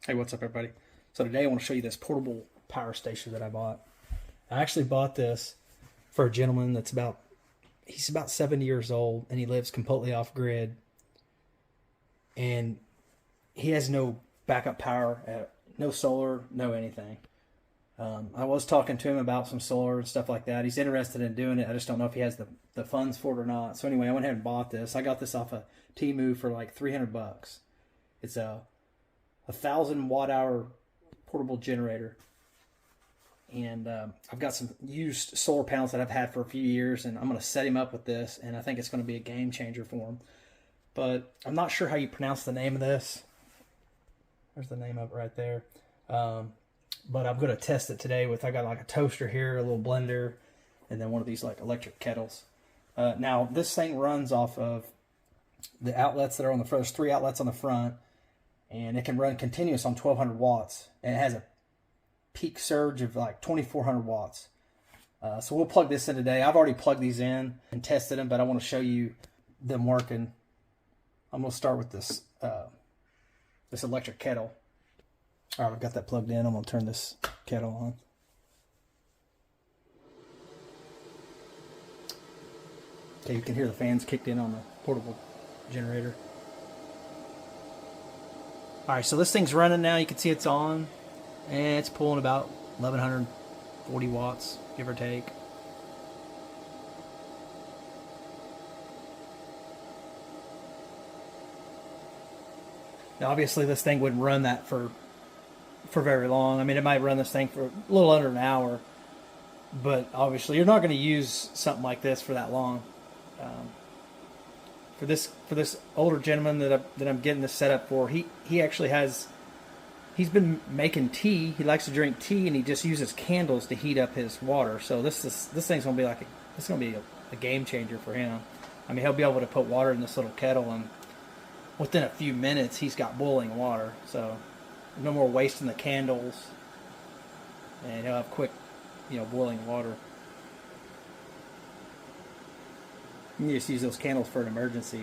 Hey, what's up, everybody? So today I want to show you this portable power station that I bought. I actually bought this for a gentleman he's about 70 years old, and he lives completely off grid, and he has no backup power, no solar, no anything. I was talking to him about some solar and stuff like that. He's interested in doing it. I just don't know if he has the funds for it or not. So anyway, I went ahead and bought this. I got this off of Temu for like $300. It's a 1,000 watt hour portable generator, and I've got some used solar panels that I've had for a few years, and I'm going to set him up with this, and I think it's going to be a game changer for him. But I'm not sure how you pronounce the name of this. There's the name of it right there. But I'm going to test it today with, I got like a toaster here, a little blender, and then one of these like electric kettles. Now this thing runs off of the outlets that are on the front. There's 3 outlets on the front, and it can run continuous on 1,200 watts. And it has a peak surge of like 2,400 watts. So we'll plug this in today. I've already plugged these in and tested them, but I want to show you them working. I'm going to start with this this electric kettle. All right, I've got that plugged in. I'm going to turn this kettle on. Okay, you can hear the fans kicked in on the portable generator. All right, so this thing's running now. You can see it's on, and it's pulling about 1,140 watts, give or take. Now, obviously, this thing wouldn't run that for very long. I mean, it might run this thing for a little under an hour, but obviously, you're not going to use something like this for that long. For this older gentleman that I'm getting this set up for, he actually he's been making tea. He likes to drink tea, and he just uses candles to heat up his water. So this thing's gonna be a game changer for him. I mean, he'll be able to put water in this little kettle, and within a few minutes he's got boiling water. So no more wasting the candles, and he'll have quick, boiling water. You just use those candles for an emergency.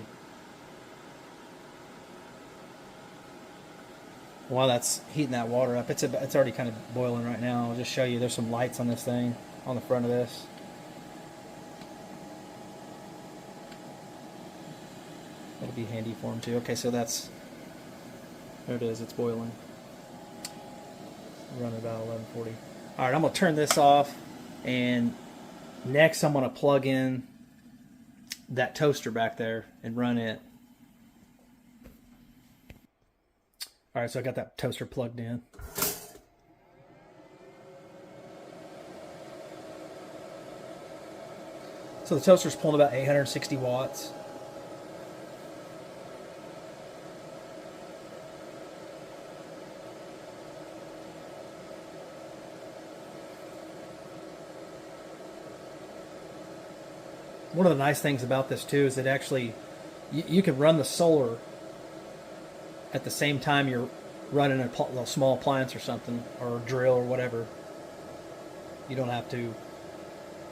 While that's heating that water up, it's already kind of boiling right now. I'll just show you. There's some lights on this thing, on the front of this. That'll be handy for him too. Okay, so there it is. It's boiling. Running about 1140. All right, I'm gonna turn this off, and next I'm gonna plug in that toaster back there and run it. All right, so I got that toaster plugged in. So the toaster's pulling about 860 watts. One of the nice things about this too is that actually you can run the solar at the same time you're running a small appliance or something, or a drill or whatever. You don't have to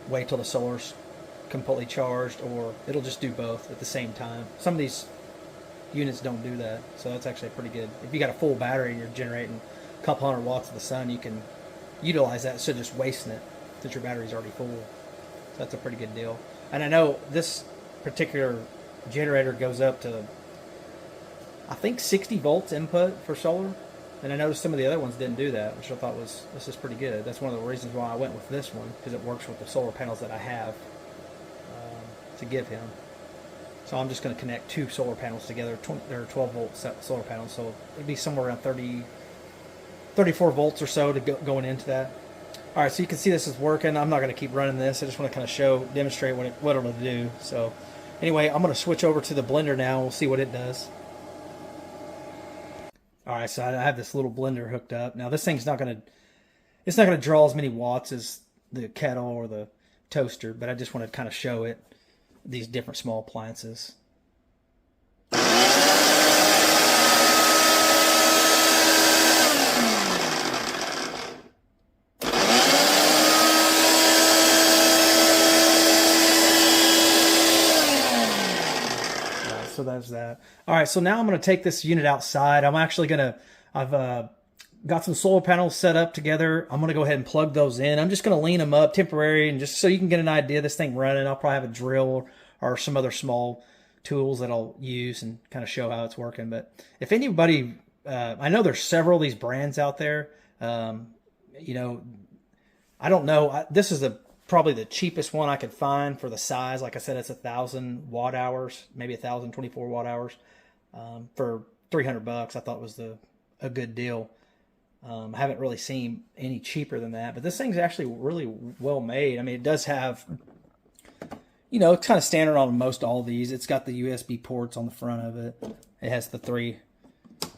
wait till the solar's completely charged, or it'll just do both at the same time. Some of these units don't do that, so that's actually pretty good. If you got a full battery and you're generating a couple hundred watts of the sun, you can utilize that instead of just wasting it since your battery's already full. So that's a pretty good deal. And I know this particular generator goes up to, I think, 60 volts input for solar. And I noticed some of the other ones didn't do that, which I thought this is pretty good. That's one of the reasons why I went with this one, because it works with the solar panels that I have to give him. So I'm just going to connect 2 solar panels together. They're 12 volt solar panels, so it'd be somewhere around 34 volts or so to going into that. All right, so you can see this is working. I'm not going to keep running this. I just want to kind of demonstrate what it'll do. So anyway, I'm going to switch over to the blender now. We'll see what it does. All right, so I have this little blender hooked up. Now this thing's not going to draw as many watts as the kettle or the toaster, but I just want to kind of show it these different small appliances. So that's that. All right, so now I'm going to take this unit outside. I'm actually going to, I've got some solar panels set up together. I'm going to go ahead and plug those in. I'm just going to lean them up temporary, and just so you can get an idea of this thing running. I'll probably have a drill or some other small tools that I'll use and kind of show how it's working. But if anybody, I know there's several of these brands out there. You know, I don't know. This is probably the cheapest one I could find for the size. Like I said, it's 1,000 watt hours, maybe 1,024 watt hours for $300. I thought was a good deal. I haven't really seen any cheaper than that, but this thing's actually really well made. I mean, it does have, you know, it's kind of standard on most all these. It's got the USB ports on the front of it. It has the three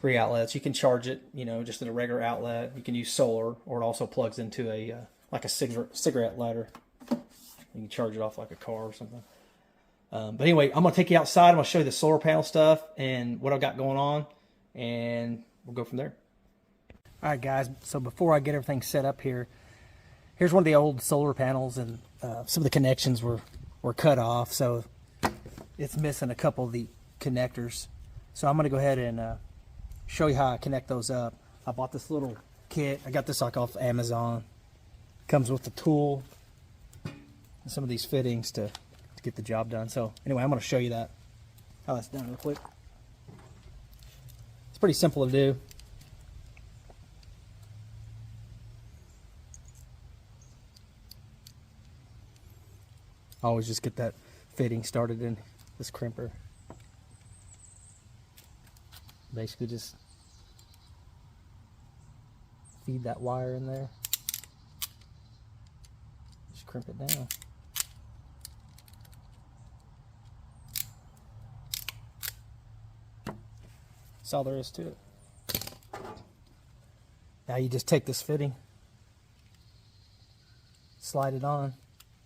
outlets. You can charge it, you know, just at a regular outlet. You can use solar, or it also plugs into a like a cigarette lighter. You can charge it off like a car or something. But anyway, I'm gonna take you outside. I'm gonna show you the solar panel stuff and what I've got going on, and we'll go from there. All right, guys. So before I get everything set up here, here's one of the old solar panels, and some of the connections were cut off, so it's missing a couple of the connectors. So I'm gonna go ahead and show you how I connect those up. I bought this little kit. I got this like off Amazon. Comes with the tool and some of these fittings to get the job done. So anyway, I'm going to show you how that's done real quick. It's pretty simple to do. I always just get that fitting started in this crimper. Basically just feed that wire in there. Just crimp it down. That's all there is to it. Now you just take this fitting, slide it on.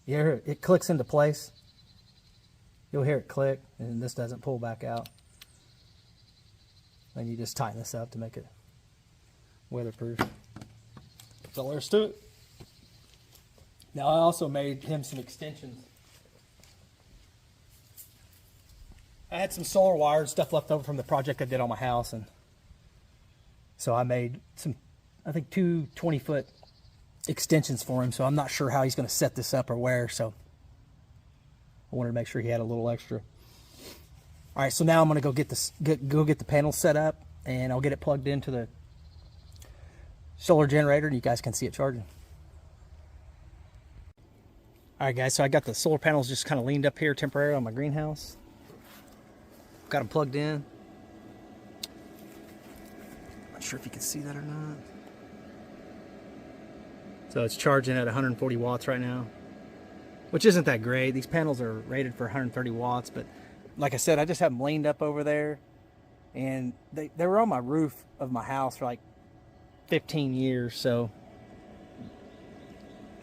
You hear it clicks into place. You'll hear it click, and this doesn't pull back out. Then you just tighten this up to make it weatherproof. That's all there is to it. Now I also made him some extensions. I had some solar wires, stuff left over from the project I did on my house, and so I made some, I think, two 20-foot extensions for him. So I'm not sure how he's going to set this up or where, so I wanted to make sure he had a little extra. All right, so now I'm going to go get the panel set up, and I'll get it plugged into the solar generator, and you guys can see it charging. All right, guys, so I got the solar panels just kind of leaned up here temporarily on my greenhouse. Got them plugged in. Not sure if you can see that or not. So it's charging at 140 watts right now, which isn't that great. These panels are rated for 130 watts, but like I said, I just have them leaned up over there, and they were on my roof of my house for like 15 years, so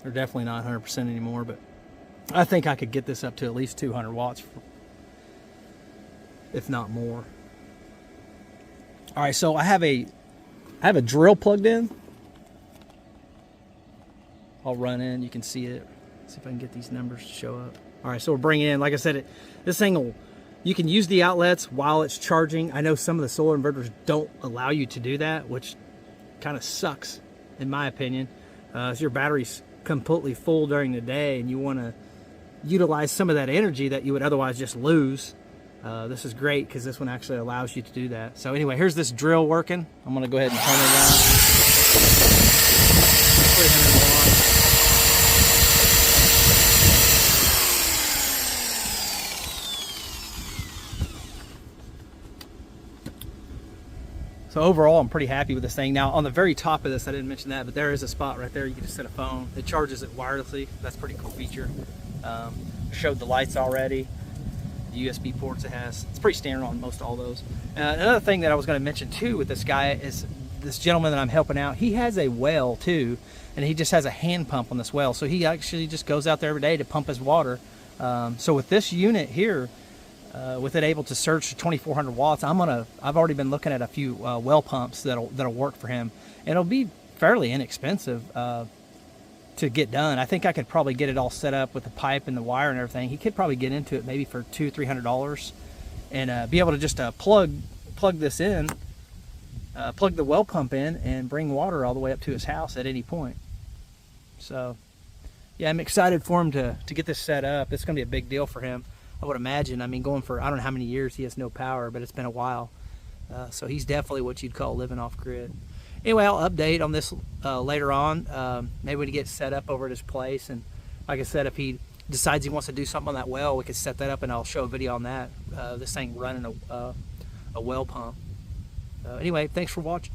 they're definitely not 100% anymore, but I think I could get this up to at least 200 watts, if not more. All right, so I have a drill plugged in. I'll run in, you can see it. See if I can get these numbers to show up. All right, so we're bringing in, like I said, this thing will, you can use the outlets while it's charging. I know some of the solar inverters don't allow you to do that, which kind of sucks, in my opinion. If your battery's completely full during the day and you want to utilize some of that energy that you would otherwise just lose, this is great because this one actually allows you to do that. So anyway, here's this drill working. I'm going to go ahead and turn it on. 300 watts. So overall, I'm pretty happy with this thing. Now, on the very top of this, I didn't mention that, but there is a spot right there. You can just set a phone. It charges it wirelessly. That's a pretty cool feature. Showed the lights already. The USB ports it has. It's pretty standard on most all those. Another thing that I was going to mention too with this guy is this gentleman that I'm helping out. He has a well too, and he just has a hand pump on this well. So he actually just goes out there every day to pump his water. So with this unit here, with it able to surge to 2,400 watts, I've already been looking at a few well pumps that'll work for him, and it'll be fairly inexpensive to get done. I think I could probably get it all set up with the pipe and the wire and everything. He could probably get into it maybe for $200-300 and be able to just plug this in plug the well pump in and bring water all the way up to his house at any point. So yeah, I'm excited for him to get this set up. It's going to be a big deal for him, I would imagine. I mean, going for, I don't know how many years he has no power, but it's been a while. So he's definitely what you'd call living off grid. Anyway, I'll update on this later on. Maybe when he gets set up over at his place. And like I said, if he decides he wants to do something on that well, we can set that up and I'll show a video on that. This thing running a well pump. Anyway, thanks for watching.